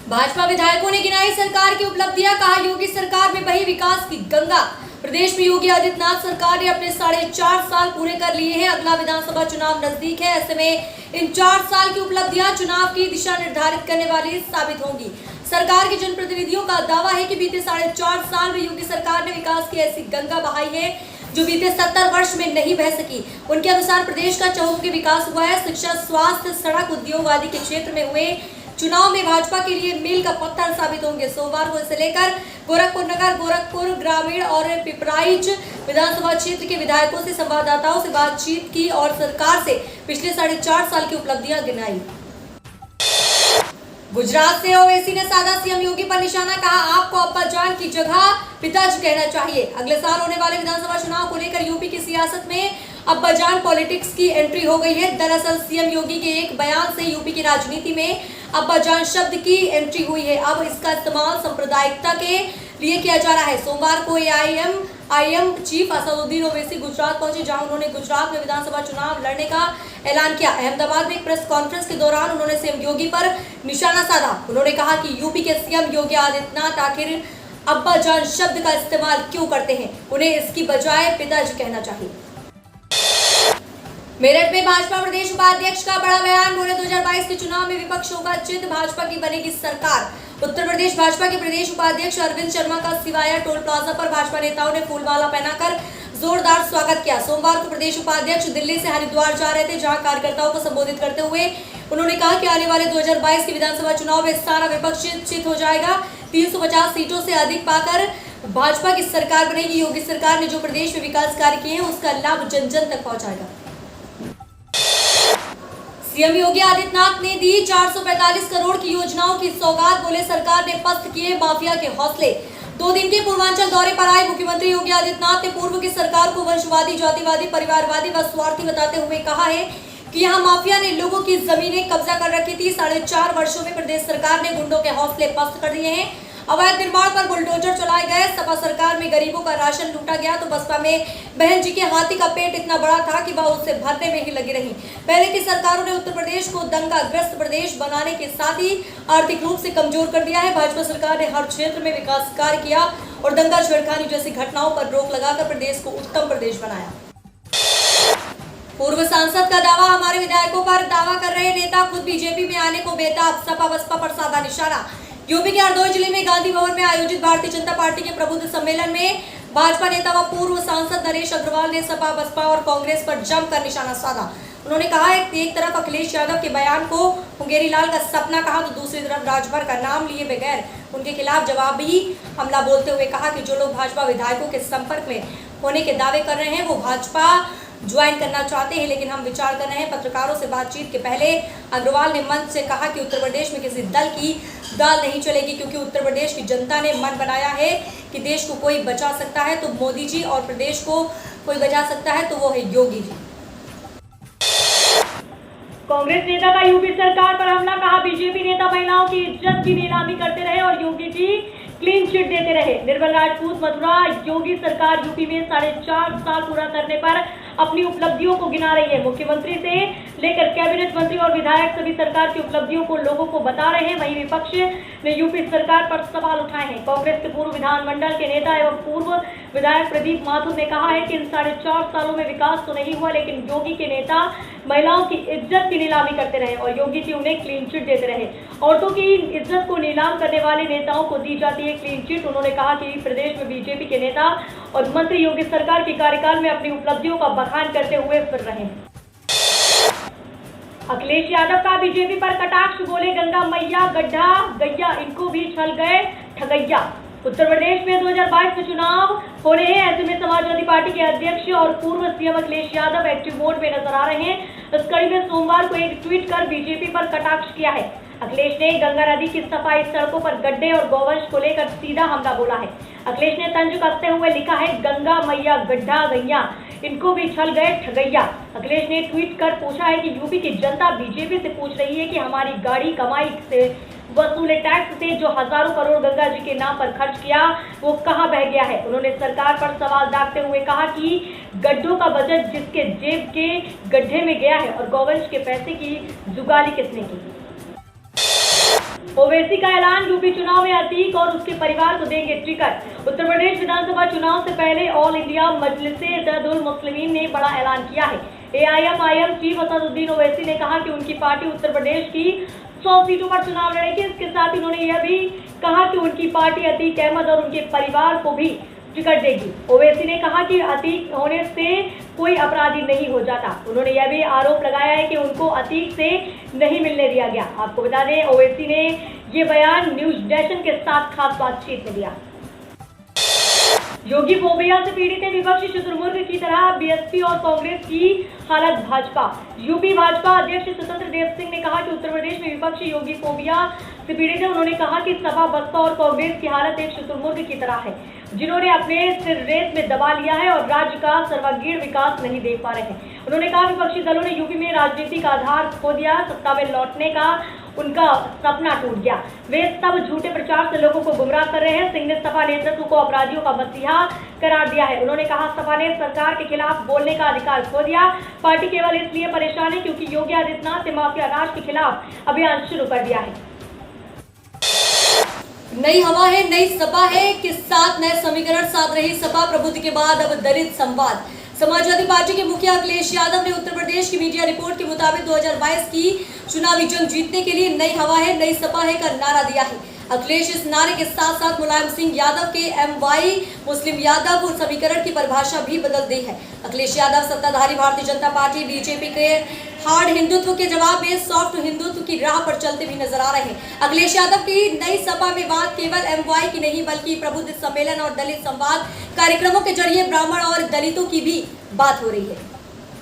भाजपा विधायकों ने गिनाई सरकार की उपलब्धियां, कहा योगी सरकार में बही विकास की गंगा। प्रदेश में योगी आदित्यनाथ सरकार ने अपने 4.5 साल पूरे कर लिए हैं। अगला विधानसभा चुनाव नजदीक है। ऐसे में इन 4 साल की उपलब्धियां चुनाव की दिशा निर्धारित करने वाली साबित होंगी। सरकार के जनप्रतिनिधियों का दावा है कि बीते 4.5 साल में योगी सरकार ने विकास की ऐसी गंगा बहाई है जो बीते 70 वर्ष में नहीं बह सकी। उनके अनुसार प्रदेश का चहुमुखी विकास हुआ है। शिक्षा, स्वास्थ्य, सड़क, उद्योग आदि के क्षेत्र में हुए चुनाव में भाजपा के लिए मील का पत्थर साबित होंगे। सोमवार को इसे लेकर गोरखपुर नगर, गोरखपुर ग्रामीण और पिपराइच विधानसभा क्षेत्र के विधायकों से, संवाददाताओं से बातचीत की और सरकार से पिछले 4.5 साल की उपलब्धियां गिनाई। गुजरात से ओवैसी ने साधा सीएम योगी पर निशाना, कहा आपको अब्बाजान की जगह पिताजी कहना चाहिए। अगले साल होने वाले विधानसभा चुनाव को लेकर यूपी की सियासत में अब्बाजान पॉलिटिक्स की एंट्री हो गई है। दरअसल सीएम योगी के एक बयान से यूपी की राजनीति में अब्बाजान शब्द की एंट्री हुई है। अब इसका इस्तेमाल सांप्रदायिकता के लिए किया जा रहा है। सोमवार को एआईएम चीफ असदुद्दीन ओवैसी गुजरात पहुंचे, जहां उन्होंने गुजरात में विधानसभा चुनाव लड़ने का ऐलान किया। अहमदाबाद में एक प्रेस कॉन्फ्रेंस के दौरान उन्होंने सीएम योगी पर निशाना साधा। उन्होंने कहा कि यूपी के सीएम योगी आदित्यनाथ आखिर अब्बाजान शब्द का इस्तेमाल क्यों करते हैं, उन्हें इसकी बजाय पिताजी कहना चाहिए। मेरठ में भाजपा प्रदेश उपाध्यक्ष का बड़ा बयान, बोले 2022 के चुनाव में विपक्ष होगा चित, भाजपा की बनेगी सरकार। उत्तर प्रदेश भाजपा के प्रदेश उपाध्यक्ष अरविंद शर्मा का सिवाया टोल प्लाजा पर भाजपा नेताओं ने फूलमाला पहनाकर जोरदार स्वागत किया। सोमवार को प्रदेश उपाध्यक्ष दिल्ली से हरिद्वार जा रहे थे, जहां कार्यकर्ताओं को संबोधित करते हुए उन्होंने कहा कि आने वाले 2022 के विधानसभा चुनाव में सारा विपक्ष चित हो जाएगा। 350 सीटों से अधिक पाकर भाजपा की सरकार बनेगी। योगी सरकार ने जो प्रदेश में विकास कार्य किए हैं उसका लाभ जन जन तक पहुंचाएगा। सीएम योगी आदित्यनाथ ने दी 445 करोड़ की योजनाओं की सौगात, बोले सरकार ने पस्त किए माफिया के हौसले। 2 दिन के पूर्वांचल दौरे पर आए मुख्यमंत्री योगी आदित्यनाथ ने पूर्व की सरकार को वंशवादी, जातिवादी, परिवारवादी व स्वार्थी बताते हुए कहा है कि यहां माफिया ने लोगों की जमीनें कब्जा कर रखी थी। 4.5 वर्षों में प्रदेश सरकार ने गुंडों के हौसले पस्त कर दिए हैं। अवैध निर्माण पर बुलडोजर चलाए गए। सपा सरकार में गरीबों का राशन लूटा गया तो बसपा में बहन जी के हाथी का पेट इतना बड़ा था कि वह उसे भरने में ही लगी रही। पहले की सरकारों ने उत्तर प्रदेश को दंगाग्रस्त प्रदेश बनाने के साथ ही आर्थिक रूप से कमजोर कर दिया है। भाजपा सरकार ने हर क्षेत्र में विकास कार्य किया और दंगा, छेड़खानी जैसी घटनाओं पर रोक लगाकर प्रदेश को उत्तम प्रदेश बनाया। पूर्व सांसद का दावा, हमारे विधायकों पर दावा कर रहे नेता खुद बीजेपी में आने को बेताब, सपा बसपा पर साधा निशाना। यूपी के हरदोई जिले में गांधी भवन में आयोजित भारतीय जनता पार्टी के प्रबुद्ध सम्मेलन में भाजपा नेता व पूर्व सांसद नरेश अग्रवाल ने सपा, बसपा और कांग्रेस पर जमकर निशाना साधा। उन्होंने कहा एक तरफ अखिलेश यादव के बयान को मुंगेरी लाल का सपना कहा तो दूसरी तरफ राजभर का नाम लिए बगैर उनके खिलाफ जवाबी हमला बोलते हुए कहा कि जो लोग भाजपा विधायकों के संपर्क में होने के दावे कर रहे हैं वो भाजपा ज्वाइन करना चाहते हैं, लेकिन हम विचार कर रहे हैं। पत्रकारों से बातचीत के पहले अग्रवाल ने मंच से कहा कि उत्तर प्रदेश में किसी दल की दाल नहीं चलेगी, क्योंकि उत्तर प्रदेश की जनता ने मन बनाया है कि देश को कोई बचा सकता है तो मोदी जी और प्रदेश को कोई बचा सकता है तो वो है योगी जी। कांग्रेस नेता का यूपी सरकार पर हमला, कहा बीजेपी नेता महिलाओं की इज्जत की नीलामी करते रहे और योगी जी क्लीन चिट देते रहे। निर्मल राजपूत मथुरा, योगी सरकार यूपी में 4.5 साल पूरा करने पर अपनी उपलब्धियों को गिना रही है। मुख्यमंत्री से लेकर कैबिनेट मंत्री और विधायक सभी सरकार की उपलब्धियों को लोगों को बता रहे हैं। वहीं विपक्ष ने यूपी सरकार पर सवाल उठाए हैं। कांग्रेस के पूर्व विधानमंडल के नेता एवं पूर्व विधायक प्रदीप माथुर ने कहा है कि इन 4.5 सालों में विकास तो नहीं हुआ, लेकिन योगी के नेता महिलाओं की इज्जत की नीलामी करते रहे और योगी जी उन्हें क्लीन चिट देते रहे। औरतों की इज्जत को नीलाम करने वाले नेताओं को दी जाती है क्लीन चिट। उन्होंने कहा कि प्रदेश में बीजेपी के नेता और मंत्री योगी सरकार के कार्यकाल में अपनी उपलब्धियों का बखान करते हुए फिर रहे हैं। अखिलेश यादव का बीजेपी पर कटाक्ष, बोले गंगा मैया गड्ढा गैया, इनको भी छल गए ठगैया। उत्तर प्रदेश में 2022 में चुनाव हो रहे हैं। ऐसे में समाजवादी पार्टी के अध्यक्ष और पूर्व CM Akhilesh Yadav active mode में नजर आ रहे हैं। इस कड़ी में सोमवार को एक ट्वीट कर बीजेपी पर कटाक्ष किया है। अखिलेश ने गंगा नदी की सफाई, सड़कों पर गड्ढे और गौवंश को लेकर सीधा हमला बोला है। अखिलेश ने तंज कसते हुए लिखा है गंगा मैया गड्ढा गैया, इनको भी छल गए ठगैया। अखिलेश ने ट्वीट कर पूछा है कि यूपी की जनता बीजेपी से पूछ रही है कि हमारी गाड़ी कमाई से वसूले टैक्स से जो हजारों करोड़ गंगा जी के नाम पर खर्च किया वो कहां बह गया है। उन्होंने सरकार पर सवाल दागते हुए कहा कि गड्ढों का बजट जिसके जेब के गड्ढे में गया है और गौवंश के पैसे की जुगाली किसने की। ओवैसी का ऐलान, यूपी चुनाव में अतीक और उसके परिवार को देंगे टिकट। उत्तर प्रदेश विधानसभा चुनाव से पहले ऑल इंडिया मजलिसे इत्तेहादुल मुस्लिमीन ने बड़ा ऐलान किया है। एआईएमआईएम चीफ असदुद्दीन ओवैसी ने कहा कि उनकी पार्टी उत्तर प्रदेश की 100 सीटों पर चुनाव लड़ेगी। इसके साथ ही उन्होंने यह भी कहा कि उनकी पार्टी अतीक अहमद और उनके परिवार को भी टिकट देगी। ओवैसी ने कहा कि अतीक होने से कोई अपराधी नहीं हो जाता। उन्होंने यह भी आरोप लगाया है कि उनको अतीक से नहीं मिलने दिया गया। आपको बता दें, ओवैसी ने ये बयान न्यूज नेशन के साथ खास बातचीत में दिया। योगी फोबिया से पीड़ित है विपक्षी शुतुरमुर्ग की तरह बीएसपी और कांग्रेस की हालत भाजपा। यूपी भाजपा अध्यक्ष स्वतंत्र देव सिंह ने कहा कि उत्तर प्रदेश में विपक्षी योगी फोबिया से पीड़ित है। उन्होंने कहा कि सपा, बसपा और कांग्रेस की हालत एक शुतुरमुर्ग की तरह है, जिन्होंने अपने सिर रेत में दबा लिया है और राज्य का सर्वांगीण विकास नहीं देख पा रहे हैं। उन्होंने कहा विपक्षी दलों ने यूपी में राजनीतिक आधार खो दिया, सत्ता में लौटने का उनका सपना टूट गया। वे सब झूठे प्रचार से लोगों को गुमराह कर रहे हैं। सिंह ने सपा नेतृत्व को अपराधियों का मसीहा करार दिया है। उन्होंने कहा सपा ने सरकार के खिलाफ बोलने का अधिकार खो दिया। पार्टी केवल इसलिए परेशान है क्योंकि योगी आदित्यनाथ ने माफिया राज के खिलाफ अभियान शुरू कर दिया है। नई हवा है, नई सपा है के साथ नए समीकरण साध रही सपा प्रबुद्ध के बाद अब दलित संवाद। समाजवादी पार्टी के मुखिया अखिलेश यादव ने उत्तर प्रदेश की मीडिया रिपोर्ट के मुताबिक 2022 की चुनावी जंग जीतने के लिए नई हवा है, नई सपा है का नारा दिया है। अखिलेश इस नारे के साथ साथ मुलायम सिंह यादव के एमवाई मुस्लिम यादव और समीकरण की परिभाषा भी बदल दी है। अखिलेश यादव सत्ताधारी भारतीय जनता पार्टी बीजेपी के हार्ड हिंदुत्व के जवाब में सॉफ्ट हिंदुत्व की राह पर चलते भी नजर आ रहे हैं। अखिलेश यादव की नई सपा में बात केवल एमवाई की नहीं बल्कि प्रबुद्ध सम्मेलन और दलित संवाद कार्यक्रमों के जरिए ब्राह्मण और दलितों की भी बात हो रही है।